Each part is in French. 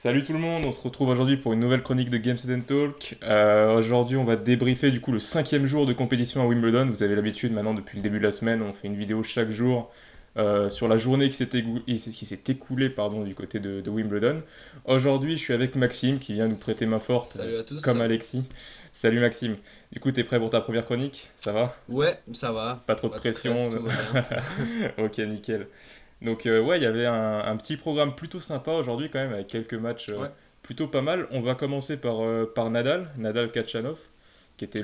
Salut tout le monde, on se retrouve aujourd'hui pour une nouvelle chronique de Games and Talk. Aujourd'hui, on va débriefer du coup le cinquième jour de compétition à Wimbledon. Vous avez l'habitude maintenant depuis le début de la semaine, on fait une vidéo chaque jour sur la journée qui s'est écoulée du côté de Wimbledon. Aujourd'hui, je suis avec Maxime qui vient nous prêter main forte, Salut à tous. comme Alexis. Salut Maxime. Du coup, t'es prêt pour ta première chronique? Ça va? Ouais, ça va. Pas trop de Pas de pression? stress, tout va bien. Ok, nickel. Donc ouais, il y avait un petit programme plutôt sympa aujourd'hui quand même, avec quelques matchs Ouais. plutôt pas mal. On va commencer par Nadal Kachanov, qui était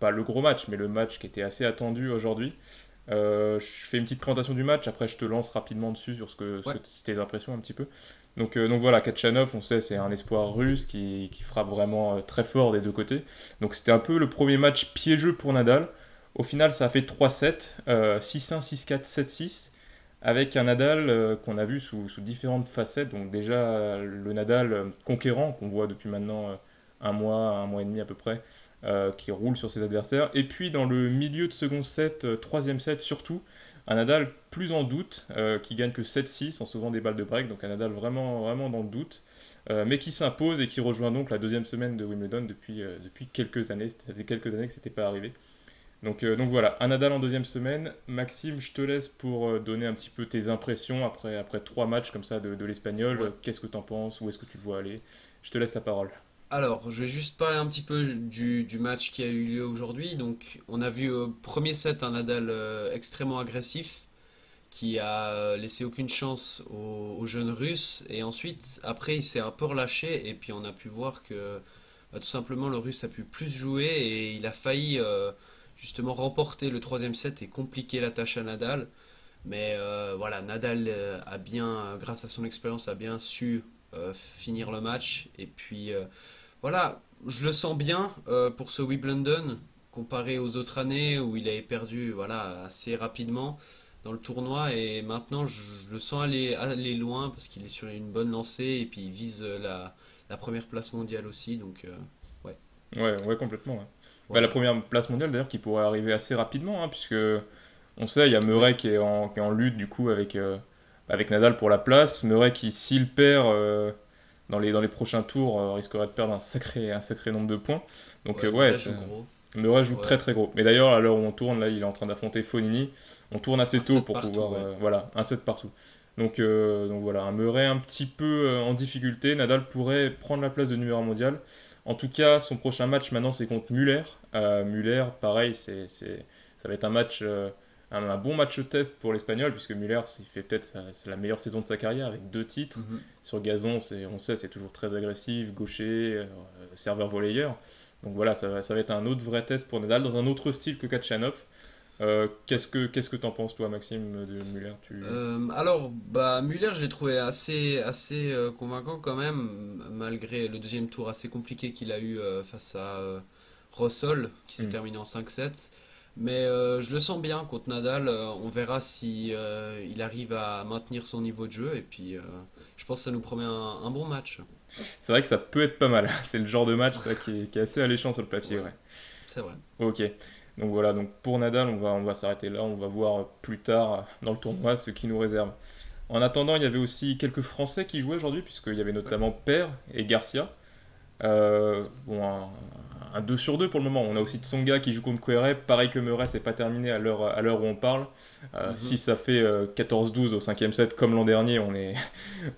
pas le gros match, mais le match qui était assez attendu aujourd'hui. Je fais une petite présentation du match, après je te lance rapidement dessus sur Ouais. c'est tes impressions un petit peu. Donc voilà, Kachanov, on sait, c'est un espoir russe qui frappe vraiment très fort des deux côtés. Donc c'était un peu le premier match piégeux pour Nadal. Au final, ça a fait 3-7, 6-1, 6-4, 7-6, avec un Nadal qu'on a vu sous différentes facettes. Donc déjà, le Nadal conquérant, qu'on voit depuis maintenant un mois et demi à peu près, qui roule sur ses adversaires. Et puis dans le milieu de second set, troisième set surtout, un Nadal plus en doute, qui gagne que 7-6 en sauvant des balles de break. Donc un Nadal vraiment, vraiment dans le doute. Mais qui s'impose et qui rejoint donc la deuxième semaine de Wimbledon depuis quelques années. Ça faisait quelques années que ce n'était pas arrivé. Donc voilà, un Nadal en deuxième semaine. Maxime, je te laisse pour donner un petit peu tes impressions après trois matchs comme ça de l'Espagnol. Ouais. Qu'est-ce que tu en penses? Où est-ce que tu le vois aller? Je te laisse la parole. Alors, je vais juste parler un petit peu du match qui a eu lieu aujourd'hui. Donc, on a vu au premier set un Nadal extrêmement agressif qui a laissé aucune chance aux jeunes Russes. Et ensuite, après, il s'est un peu relâché. Et puis, on a pu voir que tout simplement le Russe a pu plus jouer et il a failli justement remporter le troisième set et compliquer la tâche à Nadal. Mais voilà, Nadal a bien, grâce à son expérience, a bien su finir le match. Et puis voilà, je le sens bien pour ce Wimbledon, comparé aux autres années où il avait perdu voilà, assez rapidement dans le tournoi. Et maintenant, je le sens aller loin parce qu'il est sur une bonne lancée et puis il vise la première place mondiale aussi. Donc ouais, Ouais, ouais, complètement. Ouais. Bah, la voilà. première place mondiale d'ailleurs qui pourrait arriver assez rapidement, hein, puisque on sait, il y a Murray Oui, qui est en lutte du coup avec Nadal pour la place. Murray qui, s'il perd dans les prochains tours, risquerait de perdre un sacré nombre de points. Donc ouais, ouais, Murray joue gros. Murray joue très Ouais, très gros. Mais d'ailleurs, à l'heure où on tourne, là, il est en train d'affronter Fonini. On tourne assez un tôt set pour partout, pouvoir. ouais. Voilà, un set partout. Donc voilà, un Murray un petit peu en difficulté. Nadal pourrait prendre la place de numéro 1 mondial. En tout cas, son prochain match maintenant, c'est contre Muller. Muller, pareil, ça va être un bon match test pour l'Espagnol, puisque Muller, il fait peut-être c'est la meilleure saison de sa carrière avec deux titres. Mhm. Sur gazon, on sait, c'est toujours très agressif, gaucher, serveur volleyeur. Donc voilà, ça va être un autre vrai test pour Nadal dans un autre style que Kachanov. Ouais. Qu'est-ce que t'en penses toi, Maxime, de Muller? Alors, bah, Muller, je l'ai trouvé assez convaincant quand même, malgré le deuxième tour assez compliqué qu'il a eu face à Rosol, qui s'est Hmm. terminé en 5-7. Mais je le sens bien contre Nadal. On verra si il arrive à maintenir son niveau de jeu. Et puis, je pense que ça nous promet un bon match. C'est vrai que ça peut être pas mal. C'est le genre de match ça, qui est assez alléchant sur le papier, Ouais, ouais. c'est vrai. Ok. Donc voilà, donc pour Nadal, on va s'arrêter là. On va voir plus tard dans le tournoi ce qui nous réserve. En attendant, il y avait aussi quelques Français qui jouaient aujourd'hui, puisqu'il y avait Ouais. notamment Per et Garcia. Bon, un 2 sur 2 pour le moment. On a aussi Tsonga qui joue contre Querrey. Pareil que Murray, c'est pas terminé à l'heure où on parle. Si Mhm. ça fait 14-12 au cinquième set, comme l'an dernier,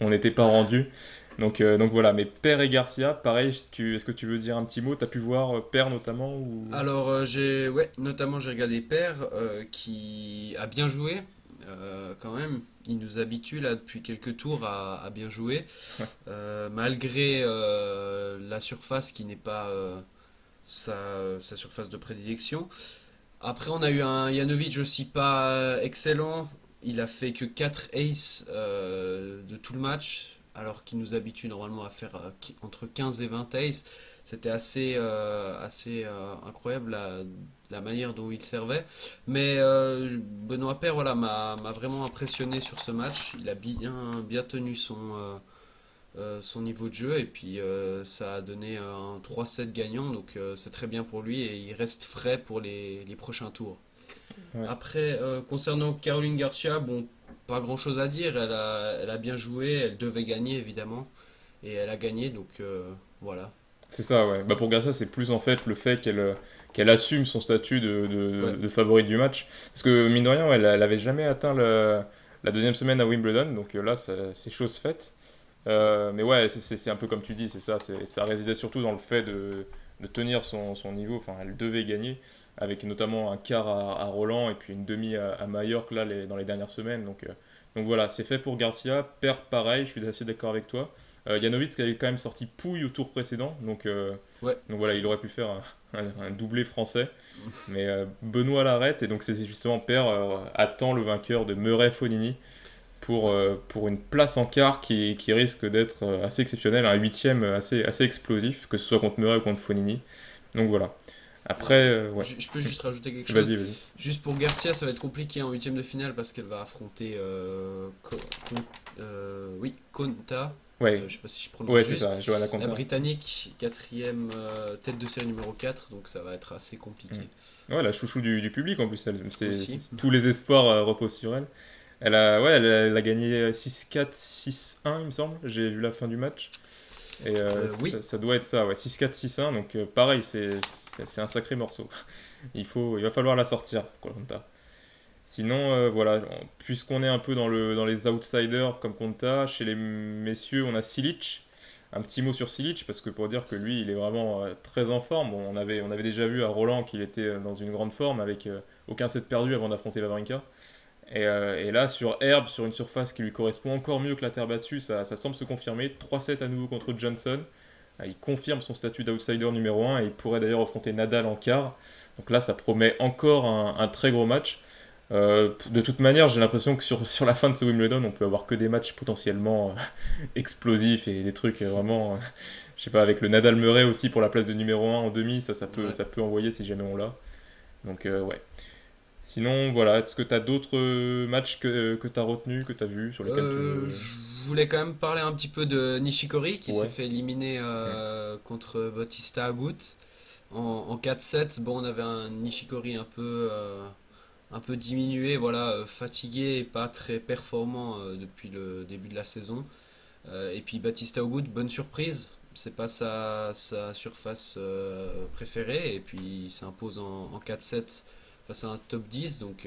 on n'était pas rendu. Donc voilà, mais Per et Garcia, pareil, est-ce que tu veux dire un petit mot? T'as pu voir Per notamment ou... Alors, ouais, notamment j'ai regardé Per qui a bien joué quand même. Il nous habitue là depuis quelques tours à bien jouer. Malgré la surface qui n'est pas sa surface de prédilection. Après, on a eu un Janovic aussi pas excellent. Il a fait que 4 aces de tout le match, alors qu'il nous habitue normalement à faire entre 15 et 20 aces. C'était assez incroyable la manière dont il servait. Mais Benoît Paire voilà, m'a vraiment impressionné sur ce match. Il a bien tenu son niveau de jeu et puis ça a donné un 3-7 gagnant donc c'est très bien pour lui et il reste frais pour les prochains tours. Ouais. Après concernant Caroline Garcia, bon pas grand-chose à dire. Elle a bien joué, elle devait gagner évidemment, et elle a gagné, donc voilà. C'est ça, ouais. Bah pour Garcia, c'est plus en fait le fait qu'elle assume son statut Ouais, de favorite du match. Parce que mine de rien, ouais, elle avait jamais atteint la deuxième semaine à Wimbledon, donc là, c'est chose faite. ouais. Mais ouais, c'est un peu comme tu dis, c'est ça. Ça résidait surtout dans le fait de tenir son niveau. Enfin, elle devait gagner, avec notamment un quart à Roland et puis une demi à Majorque là, dans les dernières semaines. Donc voilà, c'est fait pour Garcia. Perd pareil, je suis assez d'accord avec toi. Janovic qui avait quand même sorti Pouille au tour précédent, Ouais, donc voilà, il aurait pu faire un doublé français. je- Mais Benoît l'arrête, et donc c'est justement Père attend le vainqueur de Murray-Fonini ouais. pour une place en quart qui risque d'être assez exceptionnelle, un huitième assez explosif, que ce soit contre Murray ou contre Fonini. Donc voilà. Après, ouais. Je peux juste rajouter quelque chose. Vas-y, vas-y. Juste pour Garcia, ça va être compliqué en huitième de finale parce qu'elle va affronter oui, Konta. Ouais, Je sais pas si je prononce ouais, c'est juste. ça, Johanna La Konta. Britannique, quatrième tête de série numéro 4, donc ça va être assez Mm. compliqué Ouais, la chouchou du public en plus, aussi. tous les espoirs reposent sur elle. Elle a gagné 6-4, 6-1, il me semble. J'ai vu la fin du match. Et Oui, ça doit être ça, ouais, 6-4, 6-1. Donc pareil, c'est un sacré morceau. Il va falloir la sortir, Koh-Lanta. Sinon, voilà, puisqu'on est un peu dans les outsiders comme Konta, chez les messieurs, on a Silic. Un petit mot sur Silic, parce que pour dire que lui, il est vraiment très en forme. Bon, on avait déjà vu à Roland qu'il était dans une grande forme, avec aucun set perdu avant d'affronter Wawrinka. Et là, sur herbe, sur une surface qui lui correspond encore mieux que la terre battue, ça semble se confirmer. 3-7 à nouveau contre Johnson. Il confirme son statut d'outsider numéro 1 et il pourrait d'ailleurs affronter Nadal en quart. Donc là, ça promet encore un très gros match. De toute manière, j'ai l'impression que sur la fin de ce Wimbledon, on peut avoir que des matchs potentiellement explosifs et des trucs vraiment, je sais pas, avec le Nadal Murray aussi pour la place de numéro 1 en demi, ouais. ça peut envoyer si jamais on l'a. Donc ouais. Sinon, voilà, est-ce que tu as d'autres matchs que tu as retenus, que tu as vus, sur lesquels tu veux... Je voulais quand même parler un petit peu de Nishikori qui s'est Ouais. fait éliminer Mm. contre Bautista Agut en 4-7. Bon, on avait un Nishikori un peu diminué, voilà, fatigué et pas très performant depuis le début de la saison. Et puis Bautista Agut, bonne surprise. C'est pas sa surface préférée et puis il s'impose en 4-7 face à un top 10, donc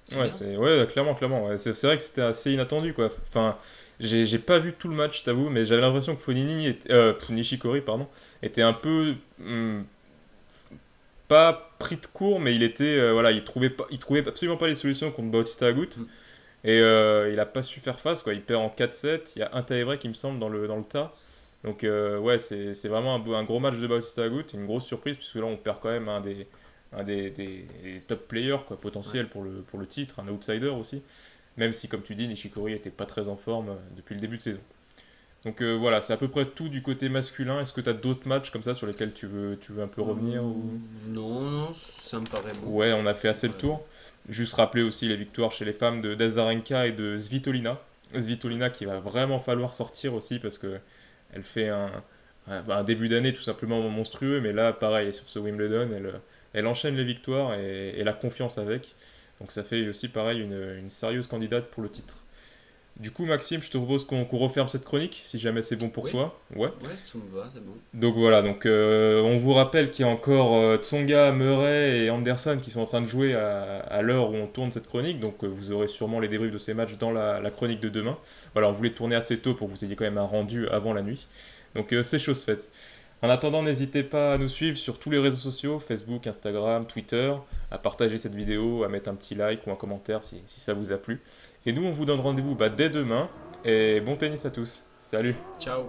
c'est bien. Ouais, clairement, clairement. Ouais. C'est vrai que c'était assez inattendu, quoi. Enfin, j'ai pas vu tout le match, je t'avoue, mais j'avais l'impression que Nishikori, pardon, était un peu pas pris de court, mais il était, voilà, il trouvait absolument pas les solutions contre Bautista Agut. Mm. Et il a pas su faire face, quoi. Il perd en 4-7. Il y a un tie-break, il me semble, dans le tas. Donc, ouais, c'est vraiment un gros match de Bautista Agut. Une grosse surprise, puisque là, on perd quand même un des top players, quoi, Ouais. potentiels pour le titre, un outsider aussi. Même si, comme tu dis, Nishikori était pas très en forme depuis le début de saison. Donc voilà, c'est à peu près tout du côté masculin. Est-ce que tu as d'autres matchs comme ça sur lesquels tu veux un peu revenir ou... Non, non, ça me paraît bon. Ouais, on a fait Ça me assez le paraît bon. tour. Juste rappeler aussi les victoires chez les femmes de d'Azarenka et de Svitolina. Svitolina qui va vraiment falloir sortir aussi parce que elle fait un début d'année tout simplement monstrueux, mais là, pareil, sur ce Wimbledon, elle enchaîne les victoires et la confiance avec. Donc ça fait aussi, pareil, une sérieuse candidate pour le titre. Du coup, Maxime, je te propose qu'on referme cette chronique, si jamais c'est bon pour Oui, toi. Ouais. ouais, tout me va, c'est bon. Donc voilà, on vous rappelle qu'il y a encore Tsonga, Murray et Anderson qui sont en train de jouer à l'heure où on tourne cette chronique, donc vous aurez sûrement les débriefs de ces matchs dans la chronique de demain. Voilà, on voulait tourner assez tôt pour que vous ayez quand même un rendu avant la nuit. Donc c'est chose faite. En attendant, n'hésitez pas à nous suivre sur tous les réseaux sociaux, Facebook, Instagram, Twitter, à partager cette vidéo, à mettre un petit like ou un commentaire si ça vous a plu. Et nous, on vous donne rendez-vous dès demain, et bon tennis à tous. Salut! Ciao.